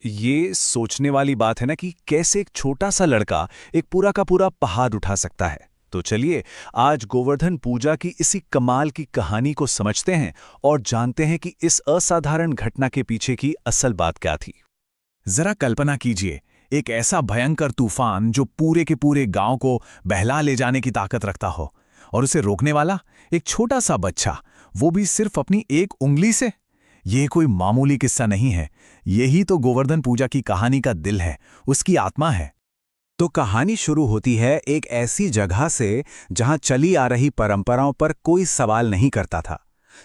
ये सोचने वाली बात है ना कि कैसे एक छोटा सा लड़का एक पूरा का पूरा पहाड़ उठा सकता है। तो चलिए आज गोवर्धन पूजा की इसी कमाल की कहानी को समझते हैं और जानते हैं कि इस असाधारण घटना के पीछे की असल बात क्या थी। जरा कल्पना कीजिए, एक ऐसा भयंकर तूफान जो पूरे के पूरे गांव को बहला ले जाने की ताकत रखता हो, और उसे रोकने वाला एक छोटा सा बच्चा, वो भी सिर्फ अपनी एक उंगली से। ये कोई मामूली किस्सा नहीं है, यही तो गोवर्धन पूजा की कहानी का दिल है, उसकी आत्मा है। तो कहानी शुरू होती है एक ऐसी जगह से जहां चली आ रही परंपराओं पर कोई सवाल नहीं करता था।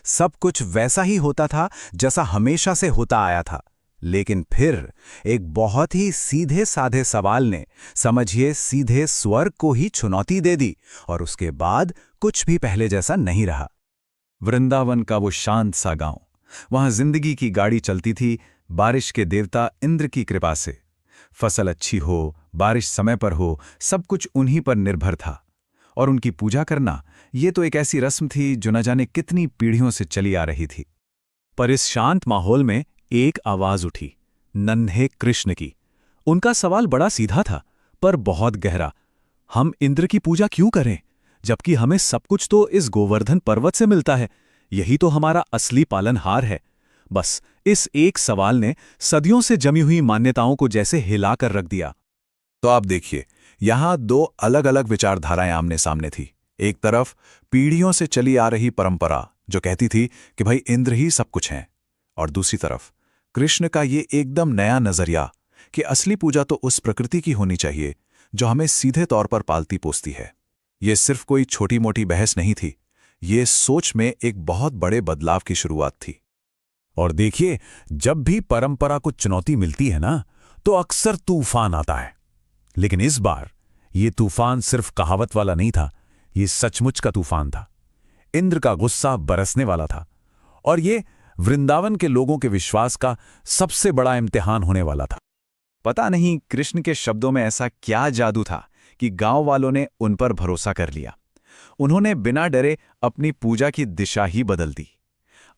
सब कुछ वैसा ही होता था जैसा हमेशा से होता आया था। लेकिन फिर एक बहुत ही सीधे साधे सवाल ने, समझिए सीधे स्वर्ग को ही चुनौती दे दी, और उसके बाद कुछ भी पहले जैसा नहीं रहा। वृंदावन का वो शांत सा गांव, वहां जिंदगी की गाड़ी चलती थी, बारिश के देवता इंद्र की कृपा से। फसल अच्छी हो, बारिश समय पर हो, सब कुछ उन्हीं पर निर्भर था। और उनकी पूजा करना, ये तो एक ऐसी रस्म थी जो न जाने कितनी पीढ़ियों से चली आ रही थी। पर इस शांत माहौल में एक आवाज उठी, नन्हे कृष्ण की। उनका सवाल बड़ा सीधा था, पर बहुत गहरा। हम इंद्र की पूजा क्यों करें, जबकि हमें सब कुछ तो इस गोवर्धन पर्वत से मिलता है? यही तो हमारा असली पालनहार है। बस इस एक सवाल ने सदियों से जमी हुई मान्यताओं को जैसे हिलाकर रख दिया। तो आप देखिए, यहां दो अलग अलग विचारधाराएं आमने सामने थी। एक तरफ पीढ़ियों से चली आ रही परंपरा जो कहती थी कि भाई इंद्र ही सब कुछ हैं, और दूसरी तरफ कृष्ण का ये एकदम नया नजरिया कि असली पूजा तो उस प्रकृति की होनी चाहिए जो हमें सीधे तौर पर पालती पोसती है। ये सिर्फ कोई छोटी मोटी बहस नहीं थी, ये सोच में एक बहुत बड़े बदलाव की शुरुआत थी। और देखिए, जब भी परंपरा को चुनौती मिलती है ना, तो अक्सर तूफान आता है। लेकिन इस बार ये तूफान सिर्फ कहावत वाला नहीं था, ये सचमुच का तूफान था। इंद्र का गुस्सा बरसने वाला था, और ये वृंदावन के लोगों के विश्वास का सबसे बड़ा इम्तिहान होने वाला था। पता नहीं कृष्ण के शब्दों में ऐसा क्या जादू था कि गांव वालों ने उन पर भरोसा कर लिया। उन्होंने बिना डरे अपनी पूजा की दिशा ही बदल दी।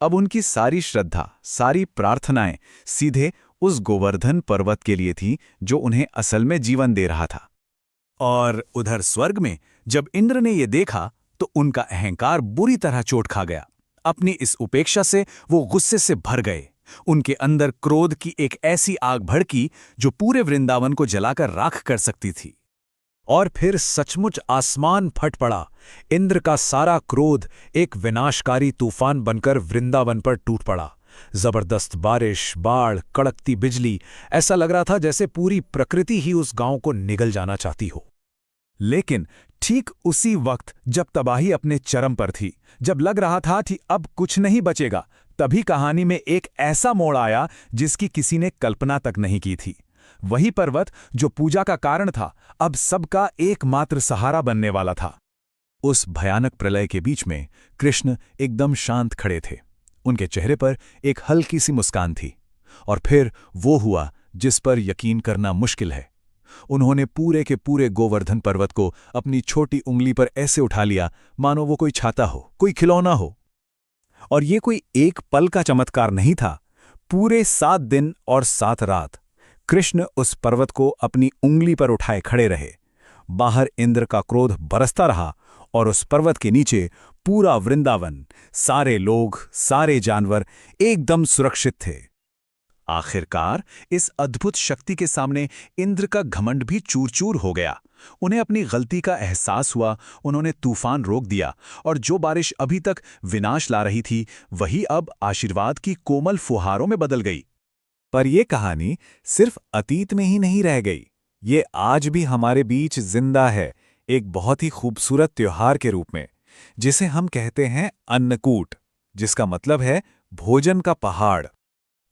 अब उनकी सारी श्रद्धा, सारी प्रार्थनाएं सीधे उस गोवर्धन पर्वत के लिए थी जो उन्हें असल में जीवन दे रहा था। और उधर स्वर्ग में जब इंद्र ने यह देखा, तो उनका अहंकार बुरी तरह चोट खा गया। अपनी इस उपेक्षा से वो गुस्से से भर गए। उनके अंदर क्रोध की एक ऐसी आग भड़की जो पूरे वृंदावन को जलाकर राख कर सकती थी। और फिर सचमुच आसमान फट पड़ा। इंद्र का सारा क्रोध एक विनाशकारी तूफान बनकर वृंदावन पर टूट पड़ा। जबरदस्त बारिश, बाढ़, कड़कती बिजली, ऐसा लग रहा था जैसे पूरी प्रकृति ही उस गांव को निगल जाना चाहती हो। लेकिन ठीक उसी वक्त जब तबाही अपने चरम पर थी, जब लग रहा था कि अब कुछ नहीं बचेगा, तभी कहानी में एक ऐसा मोड़ आया जिसकी किसी ने कल्पना तक नहीं की थी। वही पर्वत जो पूजा का कारण था, अब सबका एकमात्र सहारा बनने वाला था। उस भयानक प्रलय के बीच में कृष्ण एकदम शांत खड़े थे। उनके चेहरे पर एक हल्की सी मुस्कान थी। और फिर वो हुआ जिस पर यकीन करना मुश्किल है। उन्होंने पूरे के पूरे गोवर्धन पर्वत को अपनी छोटी उंगली पर ऐसे उठा लिया मानो वो कोई छाता हो, कोई खिलौना हो। और ये कोई एक पल का चमत्कार नहीं था। पूरे 7 दिन और 7 रात कृष्ण उस पर्वत को अपनी उंगली पर उठाए खड़े रहे। बाहर इंद्र का क्रोध बरसता रहा, और उस पर्वत के नीचे पूरा वृंदावन, सारे लोग, सारे जानवर एकदम सुरक्षित थे। आखिरकार इस अद्भुत शक्ति के सामने इंद्र का घमंड भी चूर चूर हो गया। उन्हें अपनी गलती का एहसास हुआ। उन्होंने तूफान रोक दिया, और जो बारिश अभी तक विनाश ला रही थी, वही अब आशीर्वाद की कोमल फुहारों में बदल गई। पर यह कहानी सिर्फ अतीत में ही नहीं रह गई, ये आज भी हमारे बीच जिंदा है, एक बहुत ही खूबसूरत त्योहार के रूप में, जिसे हम कहते हैं अन्नकूट, जिसका मतलब है भोजन का पहाड़।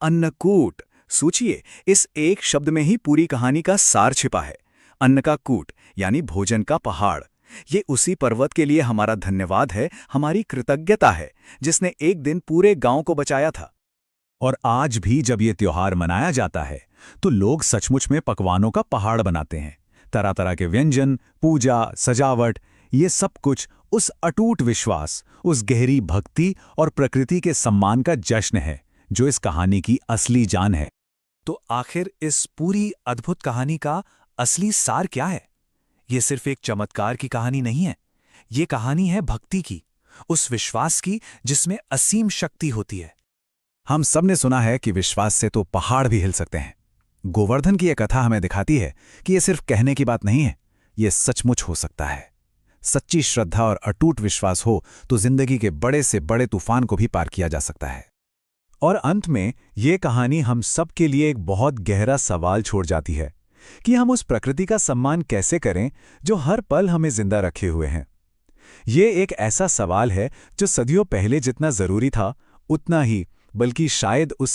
अन्नकूट, सोचिए, इस एक शब्द में ही पूरी कहानी का सार छिपा है। अन्न का कूट यानी भोजन का पहाड़। ये उसी पर्वत के लिए हमारा धन्यवाद है, हमारी कृतज्ञता है, जिसने एक दिन पूरे गांव को बचाया था। और आज भी जब ये त्योहार मनाया जाता है, तो लोग सचमुच में पकवानों का पहाड़ बनाते हैं। तरह तरह के व्यंजन, पूजा, सजावट, ये सब कुछ उस अटूट विश्वास, उस गहरी भक्ति और प्रकृति के सम्मान का जश्न है जो इस कहानी की असली जान है। तो आखिर इस पूरी अद्भुत कहानी का असली सार क्या है? ये सिर्फ एक चमत्कार की कहानी नहीं है। ये कहानी है भक्ति की, उस विश्वास की जिसमें असीम शक्ति होती है। हम सब ने सुना है कि विश्वास से तो पहाड़ भी हिल सकते हैं। गोवर्धन की यह कथा हमें दिखाती है कि यह सिर्फ कहने की बात नहीं है, यह सचमुच हो सकता है। सच्ची श्रद्धा और अटूट विश्वास हो तो जिंदगी के बड़े से बड़े तूफान को भी पार किया जा सकता है। और अंत में ये कहानी हम सब के लिए एक बहुत गहरा सवाल छोड़ जाती है कि हम उस प्रकृति का सम्मान कैसे करें जो हर पल हमें जिंदा रखे हुए हैं। ये एक ऐसा सवाल है जो सदियों पहले जितना जरूरी था उतना ही, बल्कि शायद उस